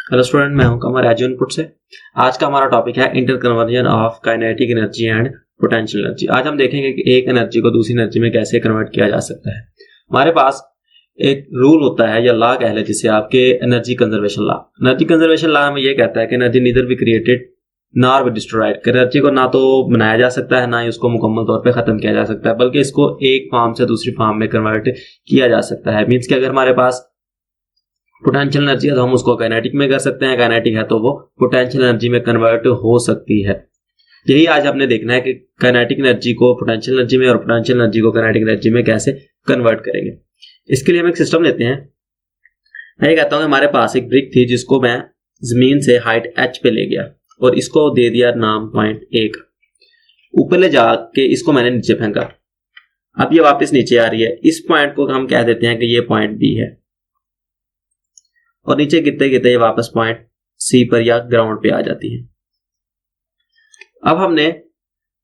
Hello student, मैं हूं कमर as input से। आज का हमारा टॉपिक है interconversion of kinetic energy and potential energy. आज हम देखेंगे कि एक एनर्जी को दूसरी एनर्जी में कैसे कन्वर्ट किया जा सकता है। हमारे पास एक रूल होता है या लॉ कह लें जिसे आपके energy conservation law. Energy conservation law हमें ये कहता है कि energy neither be created nor be destroyed. Energy को ना तो बनाया जा सकता है, ना ही उसको मुकम्मल तौर पे खत्म किया जा सकता है, बल्कि इसको एक फॉर्म से दूसरी फॉर्म में कन्वर्ट किया जा सकता है। मीन्स कि अगर हमारे पास पोटेंशियल एनर्जी है तो हम उसको काइनेटिक में कर सकते हैं, काइनेटिक है तो वो पोटेंशियल एनर्जी में कन्वर्ट हो सकती है। यही आज आपने देखना है कि काइनेटिक एनर्जी को पोटेंशियल एनर्जी में और पोटेंशियल एनर्जी को काइनेटिक एनर्जी में कैसे कन्वर्ट करेंगे। इसके लिए हम एक सिस्टम लेते हैं। मैं ये कहता हूँ कि हमारे पास एक ब्रिक थी जिसको मैं जमीन से हाइट h पे ले गया और इसको दे दिया नाम पॉइंट A का। ऊपर ले जाके इसको मैंने नीचे फेंका। अब ये वापस नीचे आ रही है। इस पॉइंट को हम कह देते हैं कि ये पॉइंट B है और नीचे गिरते गिरते ये वापस पॉइंट C पर या ग्राउंड पे आ जाती है। अब हमने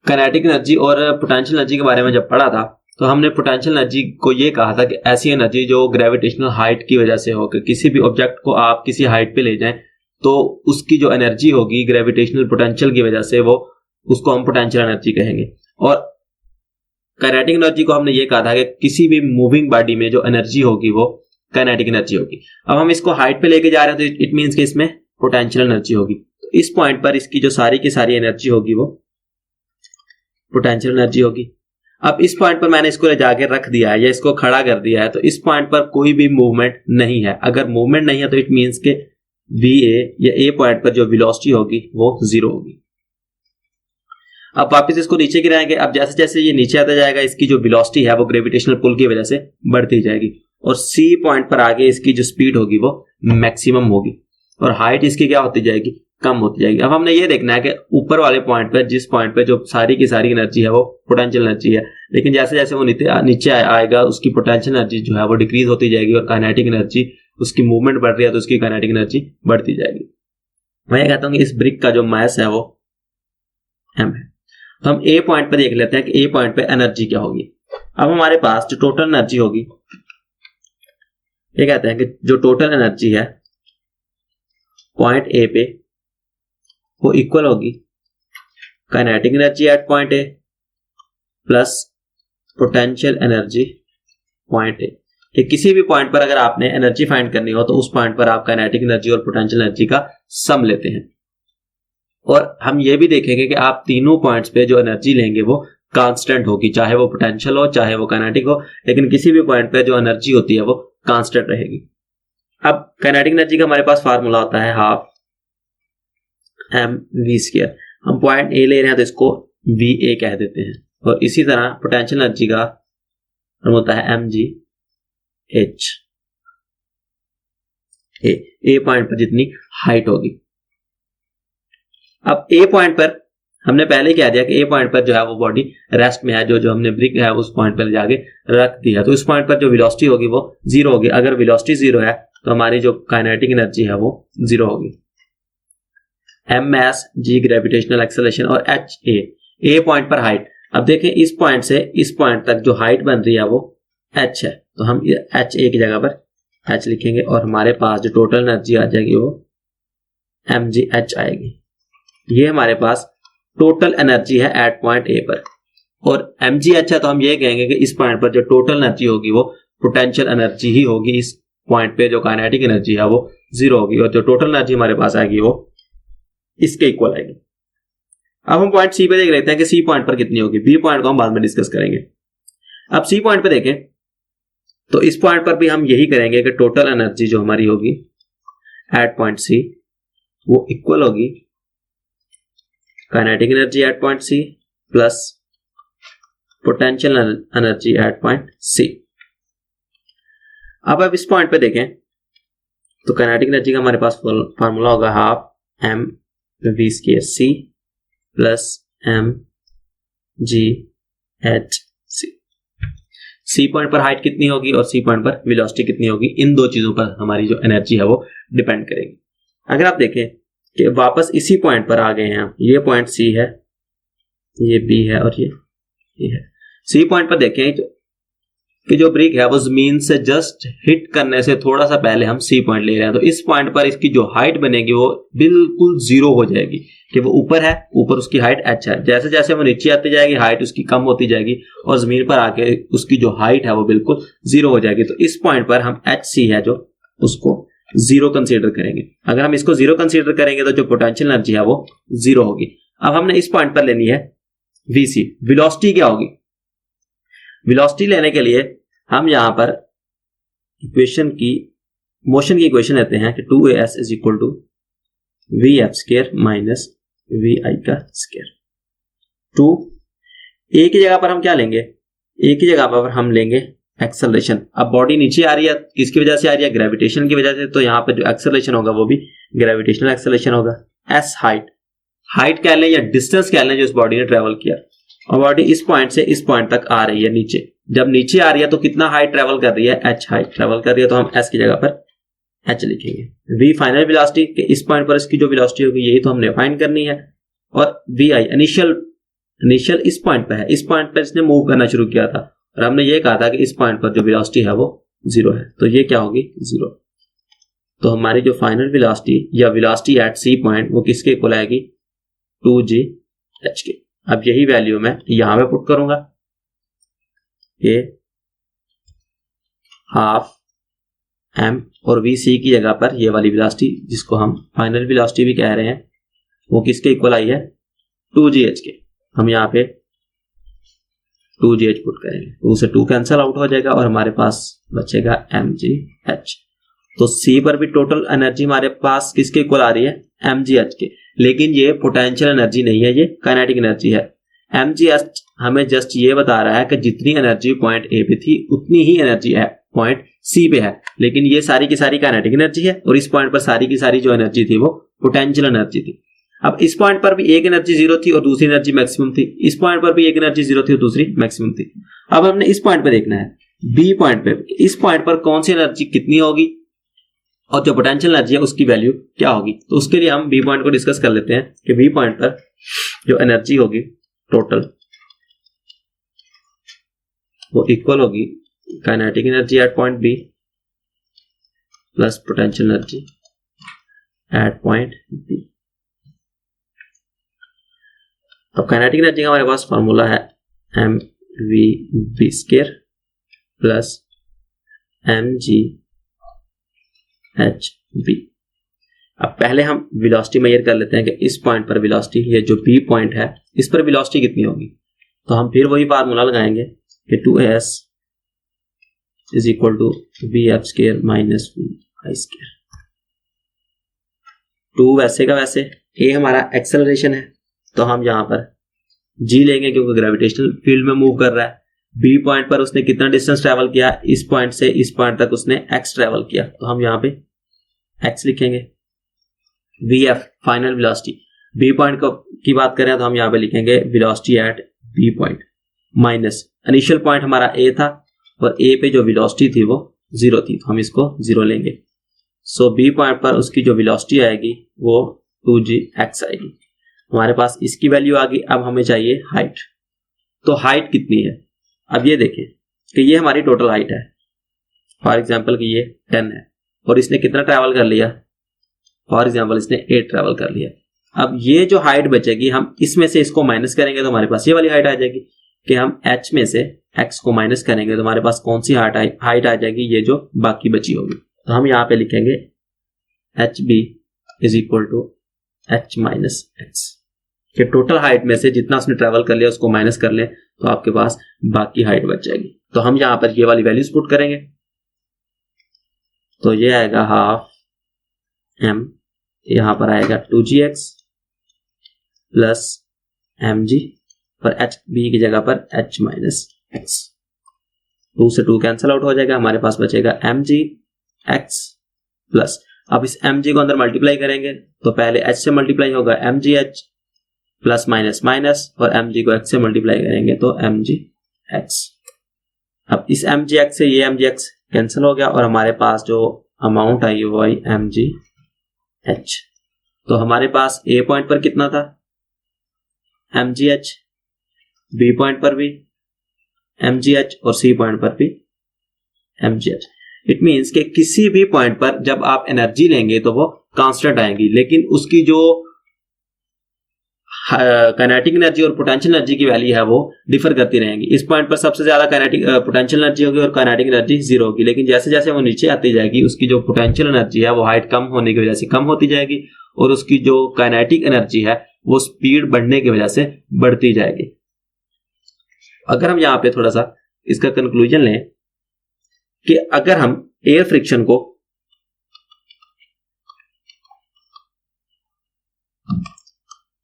काइनेटिक एनर्जी और पोटेंशियल एनर्जी के बारे में जब पढ़ा था तो हमने पोटेंशियल एनर्जी को ये कहा था कि ऐसी एनर्जी जो ग्रेविटेशनल हाइट की वजह से हो, कि किसी भी ऑब्जेक्ट को आप किसी हाइट पे ले जाएं तो उसकी जो एनर्जी होगी ग्रेविटेशनल पोटेंशियल की वजह से, वो उसको हम पोटेंशियल एनर्जी कहेंगे। और काइनेटिक एनर्जी को हमने ये कहा था कि किसी भी मूविंग बॉडी में जो एनर्जी होगी वो काइनेटिक एनर्जी होगी। अब हम इसको हाइट पे लेके जा रहे हैं तो इट मींस कि इसमें पोटेंशियल एनर्जी होगी। तो इस पॉइंट पर इसकी जो सारी की सारी एनर्जी होगी वो पोटेंशियल एनर्जी होगी। अब इस पॉइंट पर मैंने इसको ले जाके रख दिया है या इसको खड़ा कर दिया है, तो इस पॉइंट पर कोई भी मूवमेंट नहीं है। अगर मूवमेंट नहीं है तो इट मींस के VA या A पॉइंट पर जो वेलोसिटी होगी वो 0 होगी। अब वापस इसको नीचे गिराएंगे। अब जैसे जैसे ये नीचे आता जाएगा इसकी जो वेलोसिटी है वो ग्रेविटेशनल पुल की वजह से बढ़ती जाएगी और C पॉइंट पर आगे इसकी जो स्पीड होगी वो मैक्सिमम होगी और हाइट इसकी क्या होती जाएगी, कम होती जाएगी। अब हमने ये देखना है कि ऊपर वाले पॉइंट पर, जिस पॉइंट पे जो सारी की सारी एनर्जी है वो पोटेंशियल एनर्जी है, लेकिन जैसे जैसे वो नीचे आएगा उसकी पोटेंशियल एनर्जी जो है वो डिक्रीज होती जाएगी और काइनेटिक एनर्जी, उसकी मूवमेंट बढ़ रही है तो उसकी काइनेटिक एनर्जी बढ़ती जाएगी। मैं ये कहता हूँ कि इस ब्रिक का जो मास है वो m है। तो हम A पॉइंट पर देख लेते हैं कि A पॉइंट पे एनर्जी क्या होगी। अब हमारे पास जो टोटल एनर्जी होगी, ये कहते हैं कि जो टोटल एनर्जी है पॉइंट A पे वो इक्वल होगी kinetic energy at point A plus potential energy point A। कि किसी भी पॉइंट पर अगर आपने एनर्जी फाइंड करनी हो तो उस पॉइंट पर आप काइनेटिक एनर्जी और पोटेंशियल एनर्जी का सम लेते हैं। और हम ये भी देखेंगे कि आप तीनों पॉइंट्स पे जो एनर्जी लेंगे वो कांस्टेंट होगी, चाहे वो पोटेंशियल हो चाहे वो काइनेटिक हो, लेकिन किसी भी पॉइंट पे जो एनर्जी होती है वो कांस्टेंट रहेगी। अब काइनेटिक एनर्जी का हमारे पास फार्मूला होता है हाफ mv²। हम पॉइंट A ले रहे हैं तो इसको VA कह देते हैं और इसी तरह पोटेंशियल एनर्जी का होता है mgh। A पॉइंट पर जितनी हाइट होगी। अब A पॉइंट पर हमने पहले कह दिया कि A पॉइंट पर जो है वो बॉडी रेस्ट में है, जो हमने ब्रिक है उस पॉइंट पर जाके रख दिया, तो इस पॉइंट पर जो वेलोसिटी होगी वो 0 होगी। अगर वेलोसिटी 0 है तो हमारी जो काइनेटिक एनर्जी है वो 0 होगी। m mass, g gravitational acceleration और h A पॉइंट पर हाइट। अब देखें इस पॉइंट से इस पॉइंट तक जो हाइट बन रही है वो h है, तो हम h A की जगह पर h लिखेंगे और हमारे पास जो टोटल एनर्जी आ जाएगी वो mgh आएगी। ये हमारे पास टोटल एनर्जी है एट पॉइंट A पर और mgh है तो हम ये कहेंगे कि इस पॉइंट पर जो टोटल एनर्जी होगी वो पोटेंशियल एनर्जी ही होगी। इस पॉइंट पे जो काइनेटिक एनर्जी है वो 0 होगी और जो टोटल एनर्जी हमारे पास आएगी वो इसके इक्वल आएगी। अब हम पॉइंट C पे देख लेते हैं कि C पॉइंट पर कितनी होगी। B पॉइंट को हम बाद में डिस्कस करेंगे। अब C पॉइंट पे देखें तो इस पॉइंट पर भी हम यही करेंगे कि टोटल एनर्जी जो हमारी होगी एट पॉइंट C वो इक्वल होगी kinetic energy at point C plus potential energy at point C। अब इस पॉइंट पे देखें तो काइनेटिक एनर्जी का हमारे पास फार्मूला होगा half mv²c plus mgh। C point पर हाइट कितनी होगी और C पॉइंट पर वेलोसिटी कितनी होगी, इन दो चीजों पर हमारी जो एनर्जी है वो डिपेंड करेगी। अगर आप देखें कि वापस इसी पॉइंट पर आ गए हैं, ये पॉइंट C है, ये B है और ये है। C पॉइंट पर देखें तो कि जो ब्रिक है वो जमीन से जस्ट हिट करने से थोड़ा सा पहले हम सी पॉइंट ले रहे हैं, तो इस पॉइंट पर इसकी जो हाइट बनेगी वो बिल्कुल जीरो हो जाएगी कि वो ऊपर है, ऊपर उसकी हाइट एच है। जैसे जैसे वो नीचे आती जाएगी हाइट उसकी कम होती जाएगी और जमीन पर आके उसकी जो हाइट है वो बिल्कुल जीरो हो जाएगी। तो इस पॉइंट पर हम एच सी है जो उसको जीरो कंसीडर करेंगे। अगर हम इसको जीरो कंसीडर करेंगे तो जो पोटेंशियल एनर्जी है वो जीरो होगी। अब हमने इस पॉइंट पर लेनी है वीसी, वेलोसिटी क्या होगी। वेलोसिटी लेने के लिए हम यहां पर इक्वेशन की मोशन की इक्वेशन लेते हैं कि 2as is equal to V F square minus V I का स्क्वायर। 2 एक ही जगह पर हम क्या लेंगे, एक ही जगह पर हम लेंगे एक्सेलरेशन। अब बॉडी नीचे आ रही है, किसकी वजह से आ रही है, ग्रेविटेशन की वजह से, तो यहाँ पर जो एक्सेलरेशन होगा वो भी ग्रेविटेशनल एक्सेलरेशन होगा। एस हाइट कह लें या डिस्टेंस कह लें जो इस बॉडी ने ट्रेवल किया, और बॉडी इस पॉइंट से इस पॉइंट तक आ रही है नीचे। जब नीचे आ रही है तो कितना हाइट ट्रेवल कर रही है, एच हाइट ट्रेवल कर रही है, तो हम एस की जगह पर एच लिखेंगे। वी फाइनल वेलोसिटी, इस पॉइंट पर इसकी जो वेलोसिटी होगी यही तो हमने फाइंड करनी है। और वी आई इनिशियल इस पॉइंट पर है, इस पॉइंट पर इसने मूव करना शुरू किया था और हमने ये कहा था कि इस पॉइंट पर जो वेलोसिटी है वो जीरो है, तो ये क्या होगी, जीरो। तो हमारी जो फाइनल वेलोसिटी या वेलोसिटी एट सी पॉइंट वो किसके इक्वल आएगी, 2gh के। अब यही वैल्यू मैं यहां पे पुट करूंगा, ये हाफ एम और वी सी की जगह पर ये वाली वेलोसिटी जिसको हम फाइनल वेलोसिटी भी कह रहे हैं वो किसके इक्वल आई है, 2gh के। हम यहाँ पे 2gh पुट करेंगे, 2 से 2 कैंसिल आउट हो जाएगा और हमारे पास बचेगा mgh। तो सी पर भी टोटल एनर्जी हमारे पास किसके इक्वल आ रही है, mgh के। लेकिन ये पोटेंशियल एनर्जी नहीं है, ये काइनेटिक एनर्जी है। mgh हमें जस्ट ये बता रहा है कि जितनी एनर्जी पॉइंट ए पे थी उतनी ही एनर्जी है पॉइंट सी पे है, लेकिन ये सारी की सारी काइनेटिक एनर्जी है और इस पॉइंट पर सारी की सारी जो एनर्जी थी वो पोटेंशियल एनर्जी थी। अब इस पॉइंट पर भी एक एनर्जी जीरो थी और दूसरी एनर्जी मैक्सिमम थी, इस पॉइंट पर भी एक एनर्जी जीरो थी और दूसरी मैक्सिमम थी। अब हमने इस पॉइंट पर देखना है, बी पॉइंट पे इस पॉइंट पर कौन सी एनर्जी कितनी होगी और जो पोटेंशियल एनर्जी है उसकी वैल्यू क्या होगी। तो उसके लिए हम बी पॉइंट को डिस्कस कर लेते हैं कि बी पॉइंट पर जो एनर्जी होगी टोटल वो इक्वल होगी kinetic energy at point B plus potential energy at point B. अब काइनेटिक एनर्जी का हमारे पास फॉर्मूला है M V B square plus M G H B. अब पहले हम वेलोसिटी मेजर कर लेते हैं कि इस पॉइंट पर वेलोसिटी, ये जो बी पॉइंट है इस पर वेलोसिटी कितनी होगी। तो हम फिर वही फार्मूला लगाएंगे कि 2as is equal to V F square minus V I square. 2 वैसे का वैसे, ए हमारा एक्सेलरेशन है तो हम यहां पर जी लेंगे क्योंकि ग्रेविटेशनल फील्ड में मूव कर रहा है। बी पॉइंट पर उसने कितना डिस्टेंस ट्रेवल किया, इस पॉइंट से इस पॉइंट तक उसने एक्स ट्रेवल किया, तो हम यहाँ पे एक्स लिखेंगे। V F final velocity, B point की बात करें तो हम यहाँ पे लिखेंगे velocity at B point minus initial point हमारा ए था और ए पे जो वेलोसिटी थी वो जीरो थी, तो हम इसको जीरो लेंगे। सो बी पॉइंट पर उसकी जो वेलोसिटी आएगी वो 2gx आएगी। हमारे पास इसकी वैल्यू आ गई। अब हमें चाहिए हाइट, तो हाइट कितनी है। अब ये देखें कि ये हमारी टोटल हाइट है, फॉर एग्जांपल कि ये 10 है और इसने कितना ट्रैवल कर लिया, फॉर एग्जांपल इसने 8 ट्रैवल कर लिया। अब ये जो हाइट बचेगी हम इसमें से इसको माइनस करेंगे तो हमारे पास ये वाली हाइट आ जाएगी कि हम h में से x को माइनस करेंगे तो हमारे पास कौन सी हाइट आ जाएगी, ये जो बाकी बची होगी। तो हम यहाँ पे लिखेंगे hb is equal to h minus x कि टोटल हाइट में से जितना उसने ट्रेवल कर लिया उसको माइनस कर लें तो आपके पास बाकी हाइट बच जाएगी। तो हम यहाँ पर ये वाली वैल्यूज पुट करेंगे तो ये आएगा हाफ m, यहाँ पर आएगा 2gx प्लस mg पर hb की जगह पर h माइनस x। 2 से 2 कैंसिल आउट हो जाएगा, हमारे पास बचेगा mg x प्लस, अब इस mg को अंदर मल्टीप्लाई करेंगे तो पहले h से मल्टीप्लाई होगा mgh प्लस माइनस माइनस और mg को x से मल्टीप्लाई करेंगे तो mgx। अब इस mgx से ये mgx कैंसिल हो गया और हमारे पास जो अमाउंट आई वो आई mgh। तो हमारे पास a पॉइंट पर कितना था mgh, b पॉइंट पर भी mgh और c पॉइंट पर भी mgh। इट मीन्स कि किसी भी पॉइंट पर जब आप एनर्जी लेंगे तो वो कांस्टेंट आएगी, लेकिन उसकी जो काइनेटिक एनर्जी और पोटेंशियल एनर्जी की वैल्यू है वो डिफर करती रहेंगी। इस पॉइंट पर सबसे ज्यादा काइनेटिक पोटेंशियल एनर्जी होगी और काइनेटिक एनर्जी जीरो होगी, लेकिन जैसे जैसे वो नीचे आती जाएगी उसकी जो पोटेंशियल एनर्जी है वो हाइट कम होने की वजह से कम होती जाएगी और उसकी जो काइनेटिक एनर्जी है वो स्पीड बढ़ने की वजह से बढ़ती जाएगी। अगर हम यहाँ पे थोड़ा सा इसका कंक्लूजन लें कि अगर हम एयर फ्रिक्शन को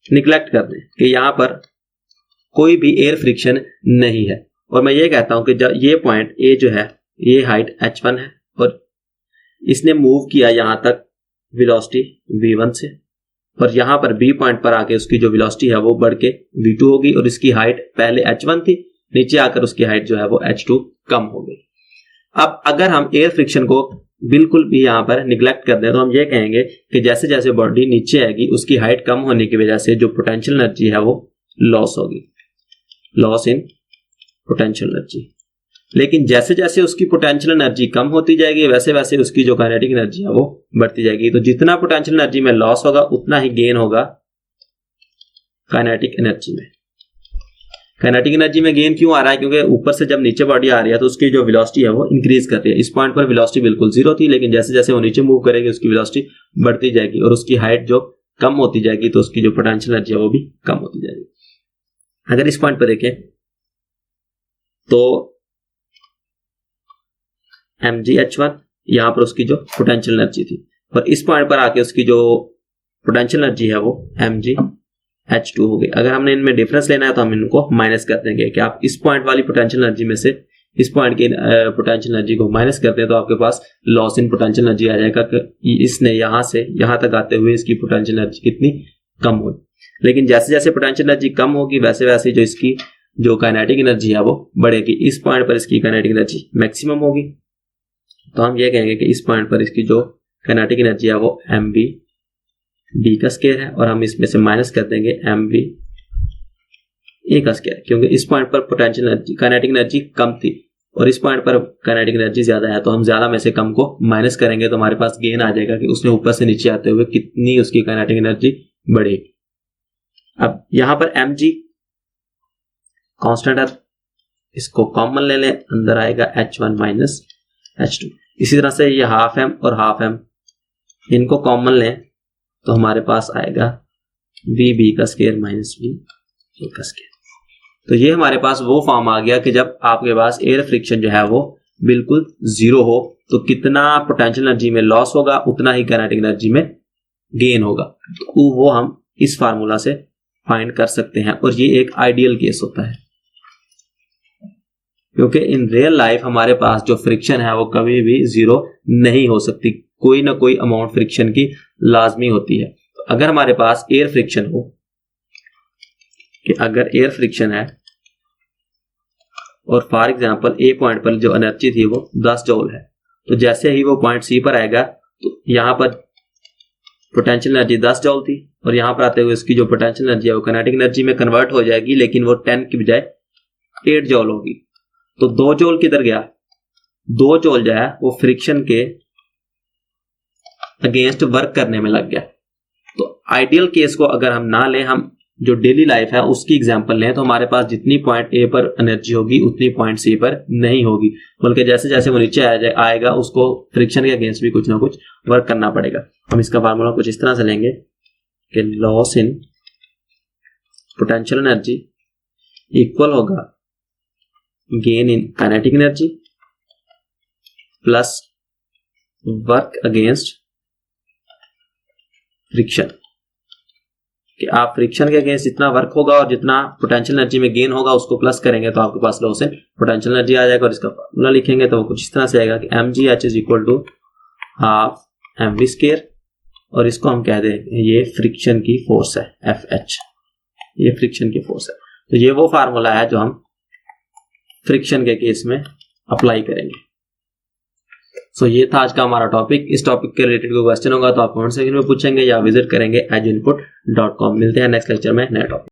निग्लेक्ट कर दें कि यहां पर कोई भी एयर फ्रिक्शन नहीं है, और मैं ये कहता हूं कि जब ये पॉइंट ए जो है ये हाइट h1 है और इसने मूव किया यहां तक वेलोसिटी v1 से, और यहां पर बी पॉइंट पर आके उसकी जो वेलोसिटी है वो बढ़ के v2 होगी और इसकी हाइट पहले h1 थी, नीचे आकर उसकी हाइट जो है वो h2 कम हो गई। अब अगर हम एयर फ्रिक्शन को बिल्कुल भी यहां पर निग्लेक्ट कर दें तो हम ये कहेंगे कि जैसे जैसे बॉडी नीचे आएगी उसकी हाइट कम होने की वजह से जो पोटेंशियल एनर्जी है वो लॉस होगी, लॉस इन पोटेंशियल एनर्जी। लेकिन जैसे जैसे उसकी पोटेंशियल एनर्जी कम होती जाएगी वैसे वैसे उसकी जो काइनेटिक एनर्जी है वो बढ़ती जाएगी। तो जितना पोटेंशियल एनर्जी में लॉस होगा उतना ही गेन होगा काइनेटिक एनर्जी में। काइनेटिक एनर्जी में गेन क्यों आ रहा है? क्योंकि ऊपर से जब नीचे बॉडी आ रही है तो उसकी जो वेलोसिटी है वो इंक्रीज कर रही है। इस पॉइंट पर वेलोसिटी बिल्कुल जीरो थी, लेकिन जैसे जैसे वो नीचे मूव करेगी उसकी वेलोसिटी बढ़ती जाएगी और उसकी हाइट जो कम होती जाएगी तो उसकी जो पोटेंशियल एनर्जी है वो भी कम होती जाएगी। अगर इस पॉइंट पर देखें तो mgh1 यहां पर उसकी जो पोटेंशियल एनर्जी थी और इस पॉइंट पर आके उसकी जो पोटेंशियल एनर्जी है वो mgh2 हो गई। अगर हमने इनमें डिफरेंस लेना है तो हम इनको माइनस कर देंगे कि आप इस पॉइंट वाली पोटेंशियल एनर्जी में से इस पॉइंट की पोटेंशियल एनर्जी को माइनस करते हैं तो आपके पास लॉस इन पोटेंशियल एनर्जी आ जाएगा कि इसने यहां से यहां तक आते हुए इसकी पोटेंशियल एनर्जी कितनी कम हुई। लेकिन जैसे जैसे पोटेंशियल एनर्जी कम होगी वैसे वैसे जो इसकी जो काइनेटिक एनर्जी है वो बढ़ेगी। इस पॉइंट पर इसकी काइनेटिक एनर्जी मैक्सिमम होगी, तो हम ये कहेंगे कि इस पॉइंट पर इसकी जो काइनेटिक एनर्जी है वो mv b का स्क्वायर है और हम इसमें से माइनस कर देंगे mv a का स्क्वायर, क्योंकि इस पॉइंट पर पोटेंशियल एनर्जी काइनेटिक एनर्जी कम थी और इस पॉइंट पर काइनेटिक एनर्जी ज्यादा है, तो हम ज्यादा में से कम को माइनस करेंगे तो हमारे पास गेन आ जाएगा कि उसने ऊपर से नीचे आते हुए कितनी उसकी काइनेटिक एनर्जी बढ़ेगी। अब यहां पर mg कांस्टेंट है, इसको कॉमन ले लें, अंदर आएगा h1 माइनस h2। इसी तरह से ये हाफ m और हाफ m इनको कॉमन लें तो हमारे पास आएगा vb का स्क्वायर माइनस v का स्क्वायर। तो ये हमारे पास वो फॉर्म आ गया कि जब आपके पास एयर फ्रिक्शन जो है वो बिल्कुल जीरो हो तो कितना पोटेंशियल एनर्जी में लॉस होगा उतना ही काइनेटिक एनर्जी में गेन होगा। तो वो हम इस फार्मूला से फाइंड कर सकते हैं और ये एक आइडियल केस होता है, क्योंकि इन रियल लाइफ हमारे पास जो फ्रिक्शन है वो कभी भी जीरो नहीं हो सकती, कोई ना कोई अमाउंट फ्रिक्शन की लाजमी होती है। तो अगर हमारे पास एयर फ्रिक्शन हो कि अगर एयर फ्रिक्शन है और फॉर एग्जांपल ए पॉइंट पर जो एनर्जी थी वो 10 जूल है, तो जैसे ही वो पॉइंट सी पर आएगा तो यहां पर पोटेंशियल एनर्जी 10 जूल थी और यहां पर आते हुए इसकी जो पोटेंशियल एनर्जी है वो काइनेटिक एनर्जी में कन्वर्ट हो जाएगी, लेकिन वो 10 की बजाय 8 जूल होगी। तो 2 जूल किधर गया? 2 जूल जो है वो फ्रिक्शन के अगेंस्ट वर्क करने में लग गया। तो आइडियल केस को अगर हम ना लें, हम जो डेली लाइफ है उसकी एग्जांपल लें, तो हमारे पास जितनी पॉइंट ए पर एनर्जी होगी उतनी पॉइंट सी पर नहीं होगी, बल्कि जैसे जैसे वो नीचे आएगा उसको फ्रिक्शन के अगेंस्ट भी कुछ ना कुछ वर्क करना पड़ेगा। हम इसका फार्मूला कुछ इस तरह से लेंगे कि loss in potential energy equal होगा gain in kinetic energy plus work against friction. कि आप फ्रिक्शन के अगेंस्ट जितना वर्क होगा और जितना पोटेंशियल एनर्जी में गेन होगा उसको प्लस करेंगे तो आपके पास लॉस इन पोटेंशियल एनर्जी आ जाएगा। और इसका फार्मूला लिखेंगे तो वो कुछ इस तरह से आएगा कि mgh is equal to half mv square और इसको हम कह दें ये फ्रिक्शन की फोर्स है FH, ये फ्रिक्शन की फोर्स है। तो ये वो फार्मूला है जो हम फ्रिक्शन के केस में अप्लाई करेंगे। सो ये था आज का हमारा टॉपिक। इस टॉपिक के रिलेटेड कोई क्वेश्चन होगा तो आप कमेंट सेक्शन में पूछेंगे या विजिट करेंगे edinput.com। मिलते हैं नेक्स्ट लेक्चर में नया टॉपिक।